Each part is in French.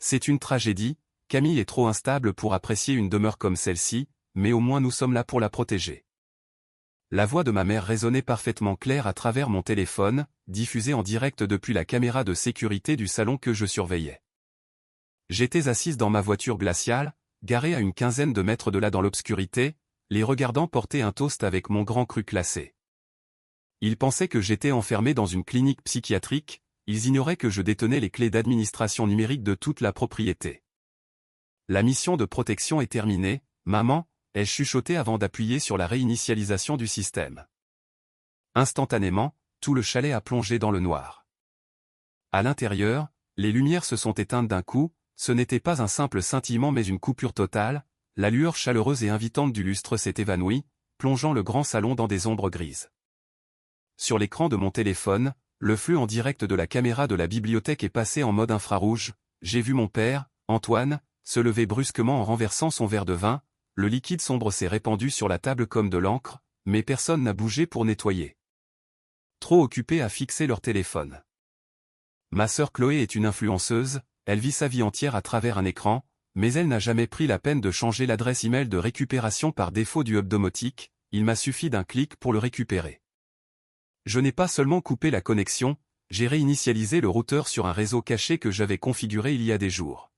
C'est une tragédie, Camille est trop instable pour apprécier une demeure comme celle-ci, mais au moins nous sommes là pour la protéger. La voix de ma mère résonnait parfaitement claire à travers mon téléphone, diffusée en direct depuis la caméra de sécurité du salon que je surveillais. J'étais assise dans ma voiture glaciale, garée à une quinzaine de mètres de là dans l'obscurité, les regardant porter un toast avec mon grand cru glacé. Ils pensaient que j'étais enfermé dans une clinique psychiatrique, ils ignoraient que je détenais les clés d'administration numérique de toute la propriété. La mission de protection est terminée, maman, ai-je chuchoté avant d'appuyer sur la réinitialisation du système. Instantanément, tout le chalet a plongé dans le noir. À l'intérieur, les lumières se sont éteintes d'un coup, ce n'était pas un simple scintillement mais une coupure totale, la lueur chaleureuse et invitante du lustre s'est évanouie, plongeant le grand salon dans des ombres grises. Sur l'écran de mon téléphone, le flux en direct de la caméra de la bibliothèque est passé en mode infrarouge, j'ai vu mon père, Antoine, se lever brusquement en renversant son verre de vin, le liquide sombre s'est répandu sur la table comme de l'encre, mais personne n'a bougé pour nettoyer. Trop occupés à fixer leur téléphone. Ma sœur Chloé est une influenceuse, elle vit sa vie entière à travers un écran, mais elle n'a jamais pris la peine de changer l'adresse email de récupération par défaut du hub domotique, il m'a suffi d'un clic pour le récupérer. Je n'ai pas seulement coupé la connexion, j'ai réinitialisé le routeur sur un réseau caché que j'avais configuré il y a des jours.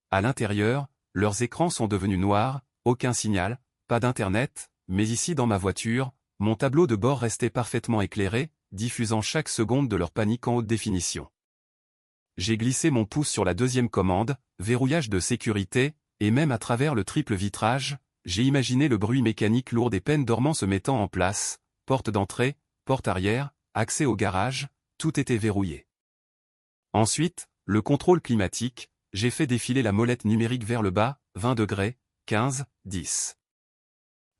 À l'intérieur, leurs écrans sont devenus noirs, aucun signal, pas d'internet, mais ici dans ma voiture, mon tableau de bord restait parfaitement éclairé, diffusant chaque seconde de leur panique en haute définition. J'ai glissé mon pouce sur la deuxième commande, verrouillage de sécurité, et même à travers le triple vitrage, j'ai imaginé le bruit mécanique lourd des peines dormant se mettant en place, porte d'entrée, porte arrière, accès au garage, tout était verrouillé. Ensuite, le contrôle climatique, j'ai fait défiler la molette numérique vers le bas, 20 degrés, 15, 10.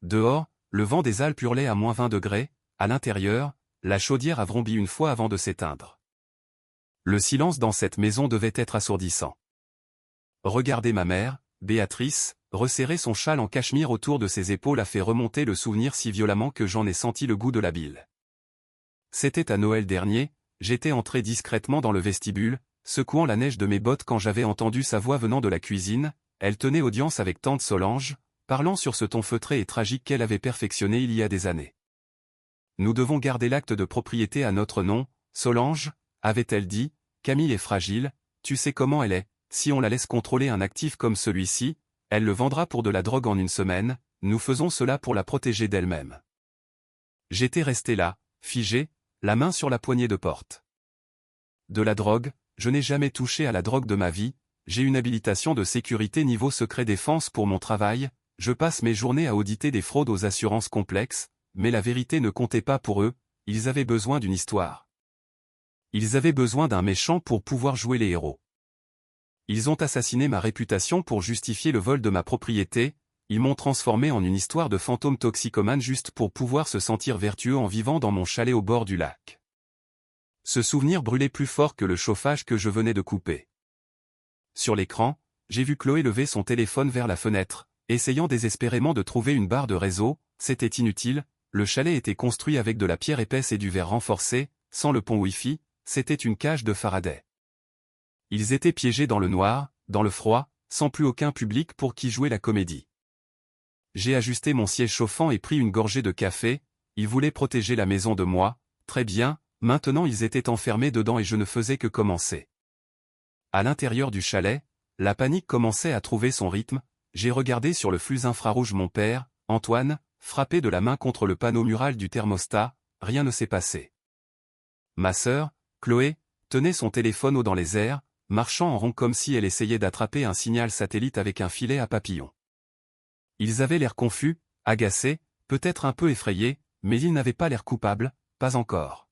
Dehors, le vent des Alpes hurlait à -20 degrés, à l'intérieur, la chaudière a vrombi une fois avant de s'éteindre. Le silence dans cette maison devait être assourdissant. Regarder ma mère, Béatrice, resserrer son châle en cachemire autour de ses épaules a fait remonter le souvenir si violemment que j'en ai senti le goût de la bile. C'était à Noël dernier, j'étais entré discrètement dans le vestibule, secouant la neige de mes bottes quand j'avais entendu sa voix venant de la cuisine, elle tenait audience avec tante Solange, parlant sur ce ton feutré et tragique qu'elle avait perfectionné il y a des années. Nous devons garder l'acte de propriété à notre nom, Solange, avait-elle dit, Camille est fragile, tu sais comment elle est, si on la laisse contrôler un actif comme celui-ci, elle le vendra pour de la drogue en une semaine, nous faisons cela pour la protéger d'elle-même. J'étais resté là, figé, la main sur la poignée de porte. De la drogue, je n'ai jamais touché à la drogue de ma vie, j'ai une habilitation de sécurité niveau secret défense pour mon travail, je passe mes journées à auditer des fraudes aux assurances complexes, mais la vérité ne comptait pas pour eux, ils avaient besoin d'une histoire. Ils avaient besoin d'un méchant pour pouvoir jouer les héros. Ils ont assassiné ma réputation pour justifier le vol de ma propriété, ils m'ont transformé en une histoire de fantôme toxicomane juste pour pouvoir se sentir vertueux en vivant dans mon chalet au bord du lac. Ce souvenir brûlait plus fort que le chauffage que je venais de couper. Sur l'écran, j'ai vu Chloé lever son téléphone vers la fenêtre, essayant désespérément de trouver une barre de réseau, c'était inutile, le chalet était construit avec de la pierre épaisse et du verre renforcé, sans le pont Wi-Fi, c'était une cage de Faraday. Ils étaient piégés dans le noir, dans le froid, sans plus aucun public pour qui jouer la comédie. J'ai ajusté mon siège chauffant et pris une gorgée de café, ils voulaient protéger la maison de moi, très bien, maintenant ils étaient enfermés dedans et je ne faisais que commencer. À l'intérieur du chalet, la panique commençait à trouver son rythme, j'ai regardé sur le flux infrarouge mon père, Antoine, frappé de la main contre le panneau mural du thermostat, rien ne s'est passé. Ma sœur, Chloé, tenait son téléphone haut dans les airs, marchant en rond comme si elle essayait d'attraper un signal satellite avec un filet à papillons. Ils avaient l'air confus, agacés, peut-être un peu effrayés, mais ils n'avaient pas l'air coupables, pas encore.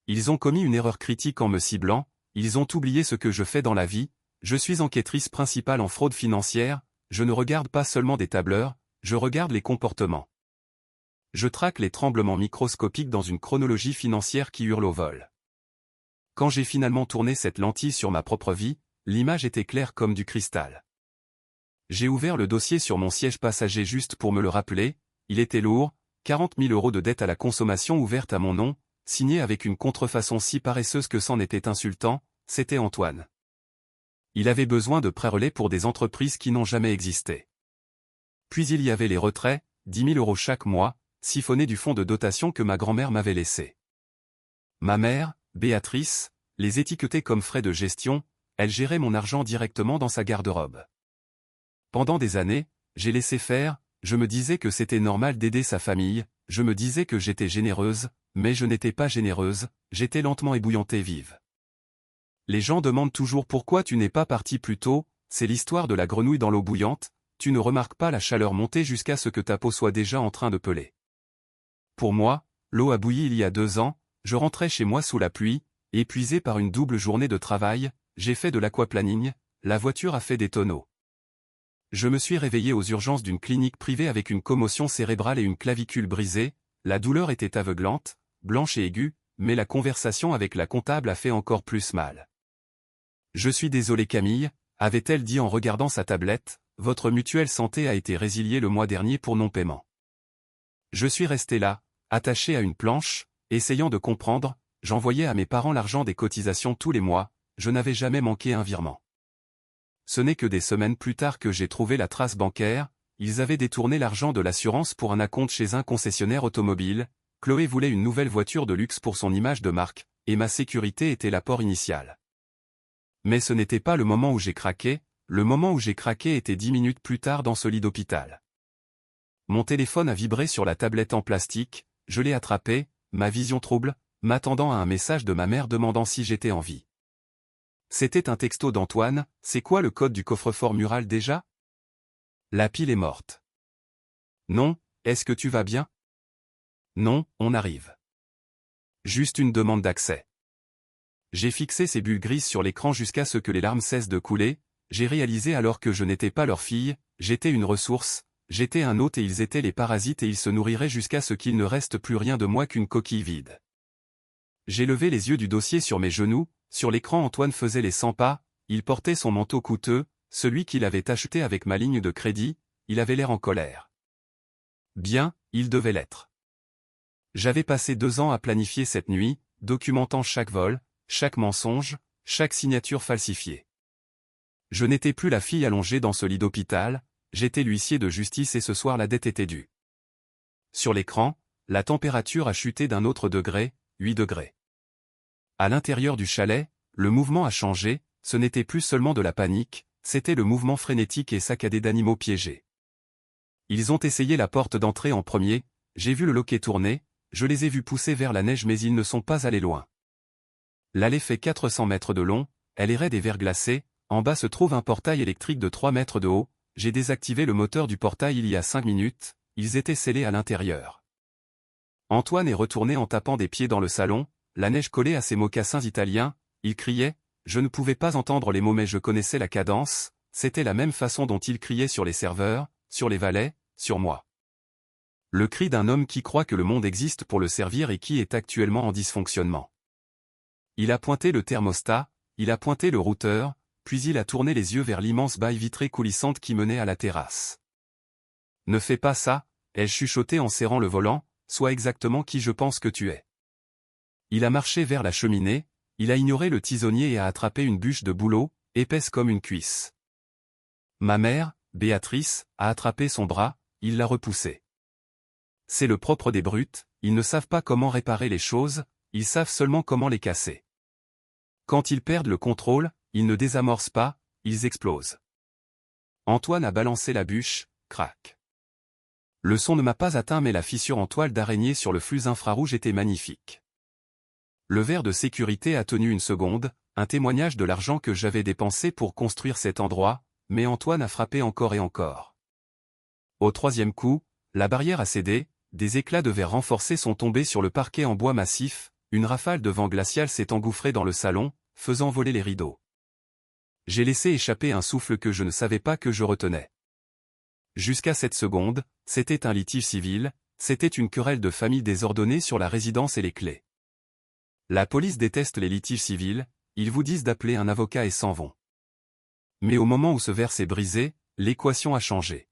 Ils ont commis une erreur critique en me ciblant, ils ont oublié ce que je fais dans la vie, je suis enquêtrice principale en fraude financière, je ne regarde pas seulement des tableurs, je regarde les comportements. Je traque les tremblements microscopiques dans une chronologie financière qui hurle au vol. Quand j'ai finalement tourné cette lentille sur ma propre vie, l'image était claire comme du cristal. J'ai ouvert le dossier sur mon siège passager juste pour me le rappeler, il était lourd, 40 000 € de dette à la consommation ouverte à mon nom, signé avec une contrefaçon si paresseuse que c'en était insultant, c'était Antoine. Il avait besoin de prêt-relais pour des entreprises qui n'ont jamais existé. Puis il y avait les retraits, 10 000 € chaque mois, siphonnés du fonds de dotation que ma grand-mère m'avait laissé. Ma mère, Béatrice, les étiquetait comme frais de gestion, elle gérait mon argent directement dans sa garde-robe. Pendant des années, j'ai laissé faire, je me disais que c'était normal d'aider sa famille, je me disais que j'étais généreuse, mais je n'étais pas généreuse, j'étais lentement ébouillantée vive. Les gens demandent toujours pourquoi tu n'es pas parti plus tôt, c'est l'histoire de la grenouille dans l'eau bouillante, tu ne remarques pas la chaleur monter jusqu'à ce que ta peau soit déjà en train de peler. Pour moi, l'eau a bouilli il y a 2 ans, je rentrais chez moi sous la pluie, épuisé par une double journée de travail, j'ai fait de l'aquaplaning, la voiture a fait des tonneaux. Je me suis réveillé aux urgences d'une clinique privée avec une commotion cérébrale et une clavicule brisée, la douleur était aveuglante, blanche et aiguë, mais la conversation avec la comptable a fait encore plus mal. Je suis désolé Camille, avait-elle dit en regardant sa tablette, votre mutuelle santé a été résiliée le mois dernier pour non-paiement. Je suis resté là, attaché à une planche, essayant de comprendre, j'envoyais à mes parents l'argent des cotisations tous les mois, je n'avais jamais manqué un virement. Ce n'est que des semaines plus tard que j'ai trouvé la trace bancaire, ils avaient détourné l'argent de l'assurance pour un acompte chez un concessionnaire automobile, Chloé voulait une nouvelle voiture de luxe pour son image de marque, et ma sécurité était l'apport initial. Mais ce n'était pas le moment où j'ai craqué, le moment où j'ai craqué était 10 minutes plus tard dans ce lit d'hôpital. Mon téléphone a vibré sur la tablette en plastique, je l'ai attrapé, ma vision trouble, m'attendant à un message de ma mère demandant si j'étais en vie. C'était un texto d'Antoine, c'est quoi le code du coffre-fort mural déjà? La pile est morte. Non, est-ce que tu vas bien? Non, on arrive. Juste une demande d'accès. J'ai fixé ces bulles grises sur l'écran jusqu'à ce que les larmes cessent de couler, j'ai réalisé alors que je n'étais pas leur fille, j'étais une ressource, j'étais un hôte et ils étaient les parasites et ils se nourriraient jusqu'à ce qu'il ne reste plus rien de moi qu'une coquille vide. J'ai levé les yeux du dossier sur mes genoux, sur l'écran Antoine faisait les 100 pas, il portait son manteau coûteux, celui qu'il avait acheté avec ma ligne de crédit, il avait l'air en colère. Bien, il devait l'être. J'avais passé 2 ans à planifier cette nuit, documentant chaque vol, chaque mensonge, chaque signature falsifiée. Je n'étais plus la fille allongée dans ce lit d'hôpital, j'étais l'huissier de justice et ce soir la dette était due. Sur l'écran, la température a chuté d'un autre degré, 8 degrés. À l'intérieur du chalet, le mouvement a changé, ce n'était plus seulement de la panique, c'était le mouvement frénétique et saccadé d'animaux piégés. Ils ont essayé la porte d'entrée en premier, j'ai vu le loquet tourner, je les ai vus pousser vers la neige mais ils ne sont pas allés loin. L'allée fait 400 mètres de long, elle est raide et verglacée, en bas se trouve un portail électrique de 3 mètres de haut, j'ai désactivé le moteur du portail il y a 5 minutes, ils étaient scellés à l'intérieur. Antoine est retourné en tapant des pieds dans le salon, la neige collée à ses mocassins italiens, il criait, je ne pouvais pas entendre les mots mais je connaissais la cadence, c'était la même façon dont il criait sur les serveurs, sur les valets, sur moi. Le cri d'un homme qui croit que le monde existe pour le servir et qui est actuellement en dysfonctionnement. Il a pointé le thermostat, il a pointé le routeur, puis il a tourné les yeux vers l'immense baille vitrée coulissante qui menait à la terrasse. Ne fais pas ça, ai-je chuchoté en serrant le volant, sois exactement qui je pense que tu es. Il a marché vers la cheminée, il a ignoré le tisonnier et a attrapé une bûche de bouleau, épaisse comme une cuisse. Ma mère, Béatrice, a attrapé son bras, il l'a repoussé. C'est le propre des brutes, ils ne savent pas comment réparer les choses, ils savent seulement comment les casser. Quand ils perdent le contrôle, ils ne désamorcent pas, ils explosent. Antoine a balancé la bûche, crac. Le son ne m'a pas atteint mais la fissure en toile d'araignée sur le flux infrarouge était magnifique. Le verre de sécurité a tenu une seconde, un témoignage de l'argent que j'avais dépensé pour construire cet endroit, mais Antoine a frappé encore et encore. Au 3e coup, la barrière a cédé, des éclats de verre renforcés sont tombés sur le parquet en bois massif, une rafale de vent glacial s'est engouffrée dans le salon, faisant voler les rideaux. J'ai laissé échapper un souffle que je ne savais pas que je retenais. Jusqu'à cette seconde, c'était un litige civil, c'était une querelle de famille désordonnée sur la résidence et les clés. La police déteste les litiges civils, ils vous disent d'appeler un avocat et s'en vont. Mais au moment où ce verre s'est brisé, l'équation a changé.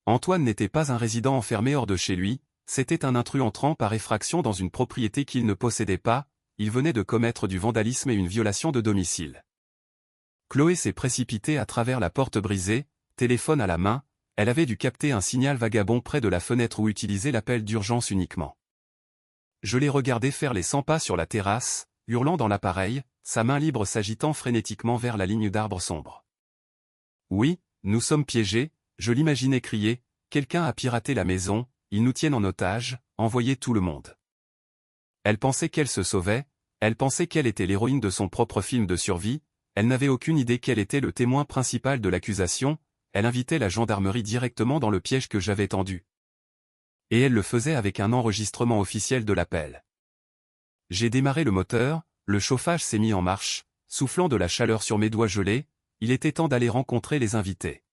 Antoine n'était pas un résident enfermé hors de chez lui, c'était un intrus entrant par effraction dans une propriété qu'il ne possédait pas, il venait de commettre du vandalisme et une violation de domicile. Chloé s'est précipitée à travers la porte brisée, téléphone à la main, elle avait dû capter un signal vagabond près de la fenêtre ou utiliser l'appel d'urgence uniquement. Je l'ai regardé faire les 100 pas sur la terrasse, hurlant dans l'appareil, sa main libre s'agitant frénétiquement vers la ligne d'arbres sombres. Oui, nous sommes piégés, je l'imaginais crier, quelqu'un a piraté la maison, ils nous tiennent en otage, envoyez tout le monde. Elle pensait qu'elle se sauvait, elle pensait qu'elle était l'héroïne de son propre film de survie, elle n'avait aucune idée qu'elle était le témoin principal de l'accusation, elle invitait la gendarmerie directement dans le piège que j'avais tendu. Et elle le faisait avec un enregistrement officiel de l'appel. J'ai démarré le moteur, le chauffage s'est mis en marche, soufflant de la chaleur sur mes doigts gelés, il était temps d'aller rencontrer les invités.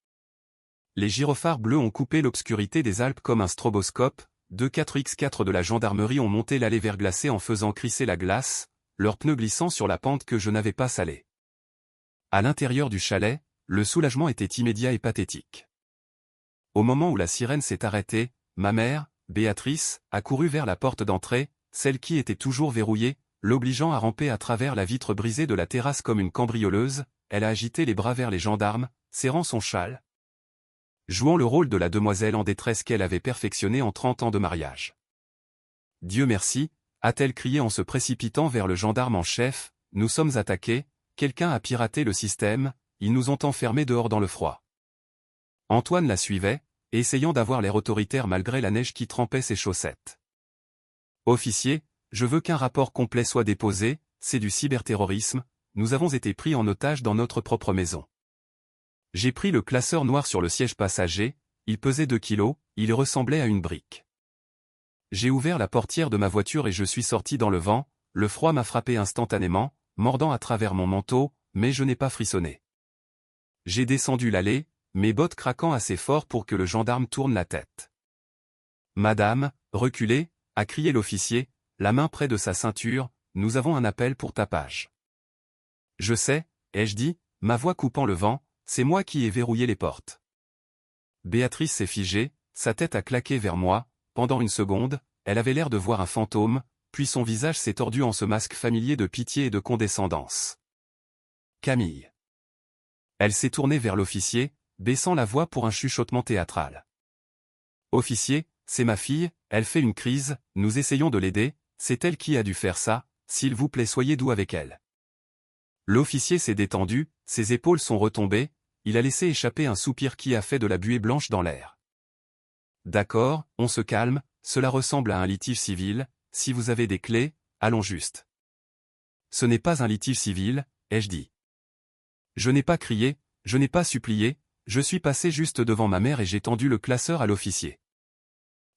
Les gyrophares bleus ont coupé l'obscurité des Alpes comme un stroboscope, 4x4 de la gendarmerie ont monté l'allée verglacée en faisant crisser la glace, leurs pneus glissant sur la pente que je n'avais pas salée. À l'intérieur du chalet, le soulagement était immédiat et pathétique. Au moment où la sirène s'est arrêtée, ma mère, Béatrice, a couru vers la porte d'entrée, celle qui était toujours verrouillée, l'obligeant à ramper à travers la vitre brisée de la terrasse comme une cambrioleuse, elle a agité les bras vers les gendarmes, serrant son châle, jouant le rôle de la demoiselle en détresse qu'elle avait perfectionné en 30 ans de mariage. Dieu merci, a-t-elle crié en se précipitant vers le gendarme en chef, nous sommes attaqués, quelqu'un a piraté le système, ils nous ont enfermés dehors dans le froid. Antoine la suivait, essayant d'avoir l'air autoritaire malgré la neige qui trempait ses chaussettes. Officier, je veux qu'un rapport complet soit déposé, c'est du cyberterrorisme, nous avons été pris en otage dans notre propre maison. J'ai pris le classeur noir sur le siège passager, il pesait 2 kilos, il ressemblait à une brique. J'ai ouvert la portière de ma voiture et je suis sorti dans le vent, le froid m'a frappé instantanément, mordant à travers mon manteau, mais je n'ai pas frissonné. J'ai descendu l'allée, mes bottes craquant assez fort pour que le gendarme tourne la tête. Madame, reculez, a crié l'officier, la main près de sa ceinture, nous avons un appel pour tapage. Je sais, ai-je dit, ma voix coupant le vent, c'est moi qui ai verrouillé les portes. Béatrice s'est figée, sa tête a claqué vers moi, pendant une seconde, elle avait l'air de voir un fantôme, puis son visage s'est tordu en ce masque familier de pitié et de condescendance. Camille. Elle s'est tournée vers l'officier, baissant la voix pour un chuchotement théâtral. Officier, c'est ma fille, elle fait une crise, nous essayons de l'aider, c'est elle qui a dû faire ça, s'il vous plaît soyez doux avec elle. L'officier s'est détendu, ses épaules sont retombées, il a laissé échapper un soupir qui a fait de la buée blanche dans l'air. D'accord, on se calme, cela ressemble à un litige civil, si vous avez des clés, allons juste. Ce n'est pas un litige civil, ai-je dit. Je n'ai pas crié, je n'ai pas supplié, je suis passé juste devant ma mère et j'ai tendu le classeur à l'officier.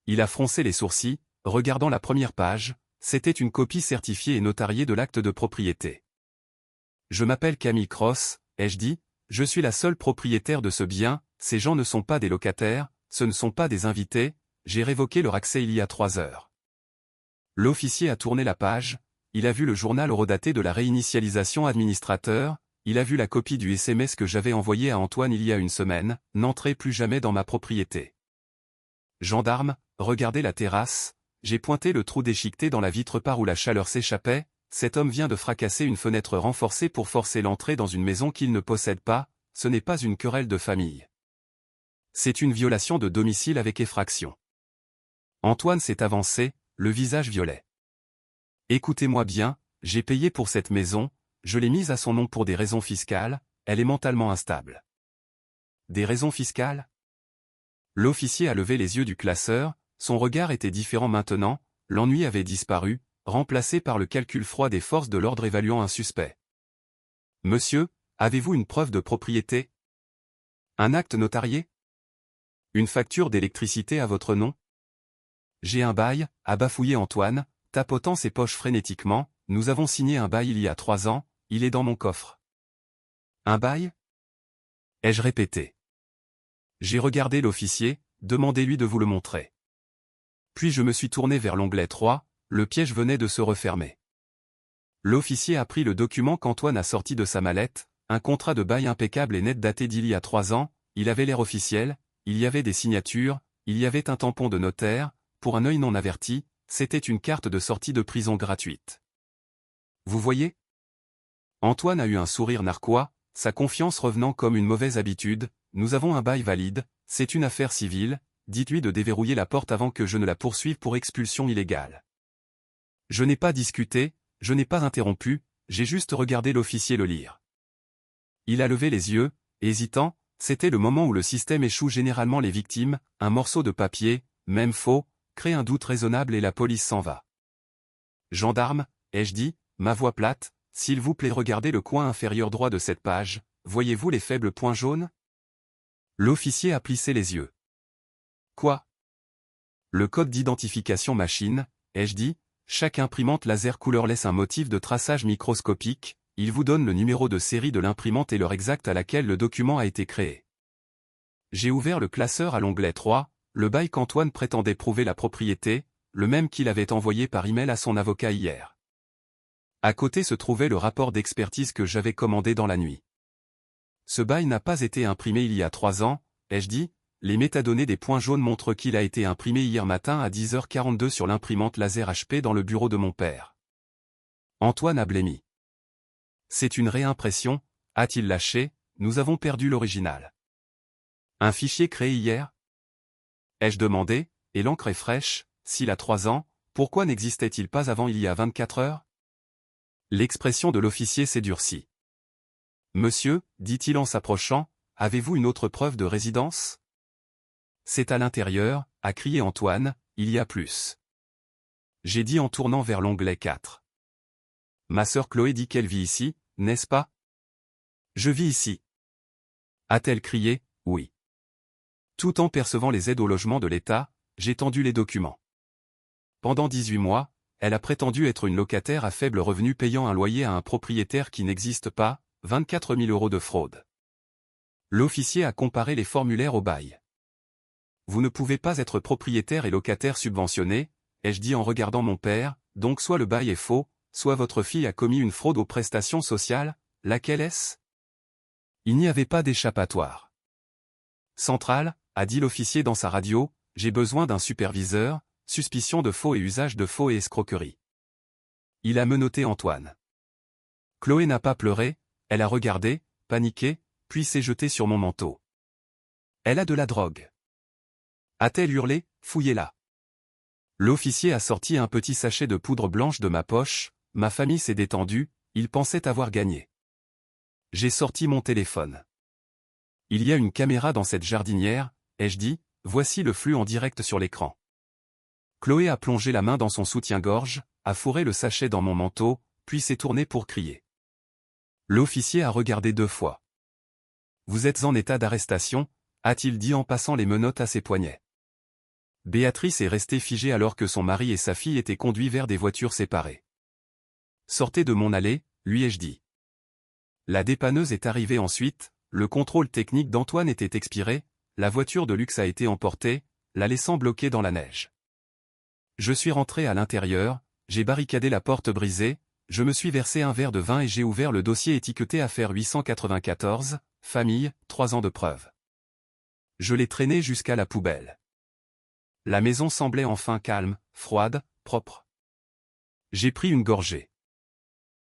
Il a froncé les sourcils, regardant la première page, c'était une copie certifiée et notariée de l'acte de propriété. Je m'appelle Camille Cross, ai-je dit, je suis la seule propriétaire de ce bien, ces gens ne sont pas des locataires, ce ne sont pas des invités, j'ai révoqué leur accès il y a 3 heures. L'officier a tourné la page, il a vu le journal horodaté de la réinitialisation administrateur, il a vu la copie du SMS que j'avais envoyé à Antoine il y a une semaine, n'entrez plus jamais dans ma propriété. Gendarme, regardez la terrasse, j'ai pointé le trou déchiqueté dans la vitre par où la chaleur s'échappait, cet homme vient de fracasser une fenêtre renforcée pour forcer l'entrée dans une maison qu'il ne possède pas, ce n'est pas une querelle de famille. C'est une violation de domicile avec effraction. Antoine s'est avancé, le visage violet. Écoutez-moi bien, j'ai payé pour cette maison, je l'ai mise à son nom pour des raisons fiscales, elle est mentalement instable. Des raisons fiscales ? L'officier a levé les yeux du classeur, son regard était différent maintenant, l'ennui avait disparu, remplacé par le calcul froid des forces de l'ordre évaluant un suspect. Monsieur, avez-vous une preuve de propriété ? Un acte notarié ? Une facture d'électricité à votre nom ? J'ai un bail, a bafouillé Antoine, tapotant ses poches frénétiquement, nous avons signé un bail il y a 3 ans, il est dans mon coffre. Un bail ? Ai-je répété. J'ai regardé l'officier, demandez-lui de vous le montrer. Puis je me suis tourné vers l'onglet 3, le piège venait de se refermer. L'officier a pris le document qu'Antoine a sorti de sa mallette, un contrat de bail impeccable et net daté d'il y a 3 ans, il avait l'air officiel, il y avait des signatures, il y avait un tampon de notaire, pour un œil non averti, c'était une carte de sortie de prison gratuite. Vous voyez ? Antoine a eu un sourire narquois, sa confiance revenant comme une mauvaise habitude, nous avons un bail valide, c'est une affaire civile, dites-lui de déverrouiller la porte avant que je ne la poursuive pour expulsion illégale. Je n'ai pas discuté, je n'ai pas interrompu, j'ai juste regardé l'officier le lire. Il a levé les yeux, hésitant, c'était le moment où le système échoue généralement les victimes, un morceau de papier, même faux, crée un doute raisonnable et la police s'en va. Gendarme, ai-je dit, ma voix plate, s'il vous plaît regardez le coin inférieur droit de cette page, voyez-vous les faibles points jaunes? L'officier a plissé les yeux. Quoi? Le code d'identification machine, ai-je dit, chaque imprimante laser couleur laisse un motif de traçage microscopique, il vous donne le numéro de série de l'imprimante et l'heure exacte à laquelle le document a été créé. J'ai ouvert le classeur à l'onglet 3, le bail qu'Antoine prétendait prouver la propriété, le même qu'il avait envoyé par email à son avocat hier. À côté se trouvait le rapport d'expertise que j'avais commandé dans la nuit. Ce bail n'a pas été imprimé il y a 3 ans, ai-je dit, les métadonnées des points jaunes montrent qu'il a été imprimé hier matin à 10h42 sur l'imprimante laser HP dans le bureau de mon père. Antoine a blêmi. C'est une réimpression, a-t-il lâché, nous avons perdu l'original. Un fichier créé hier? Ai-je demandé, et l'encre est fraîche, s'il a 3 ans, pourquoi n'existait-il pas avant il y a 24 heures? L'expression de l'officier s'est durcie. Monsieur, dit-il en s'approchant, avez-vous une autre preuve de résidence? C'est à l'intérieur, a crié Antoine, il y a plus. J'ai dit en tournant vers l'onglet 4. Ma sœur Chloé dit qu'elle vit ici, n'est-ce pas? Je vis ici. A-t-elle crié, oui. Tout en percevant les aides au logement de l'État, j'ai tendu les documents. Pendant 18 mois, elle a prétendu être une locataire à faible revenu payant un loyer à un propriétaire qui n'existe pas, 24 000 € de fraude. L'officier a comparé les formulaires au bail. Vous ne pouvez pas être propriétaire et locataire subventionné, ai-je dit en regardant mon père, donc soit le bail est faux, soit votre fille a commis une fraude aux prestations sociales, laquelle est-ce? Il n'y avait pas d'échappatoire. Centrale, a dit l'officier dans sa radio, j'ai besoin d'un superviseur, suspicion de faux et usage de faux et escroquerie. Il a menotté Antoine. Chloé n'a pas pleuré, elle a regardé, paniqué, puis s'est jetée sur mon manteau. Elle a de la drogue. A-t-elle hurlé, fouillez-la. L'officier a sorti un petit sachet de poudre blanche de ma poche, ma famille s'est détendue, il pensait avoir gagné. J'ai sorti mon téléphone. Il y a une caméra dans cette jardinière, ai-je dit, voici le flux en direct sur l'écran. Chloé a plongé la main dans son soutien-gorge, a fourré le sachet dans mon manteau, puis s'est tournée pour crier. L'officier a regardé 2 fois. Vous êtes en état d'arrestation, a-t-il dit en passant les menottes à ses poignets. Béatrice est restée figée alors que son mari et sa fille étaient conduits vers des voitures séparées. Sortez de mon allée, lui ai-je dit. La dépanneuse est arrivée ensuite, le contrôle technique d'Antoine était expiré, la voiture de luxe a été emportée, la laissant bloquée dans la neige. Je suis rentré à l'intérieur, j'ai barricadé la porte brisée, je me suis versé un verre de vin et j'ai ouvert le dossier étiqueté affaire 894, famille, 3 ans de preuve. Je l'ai traîné jusqu'à la poubelle. La maison semblait enfin calme, froide, propre. J'ai pris une gorgée.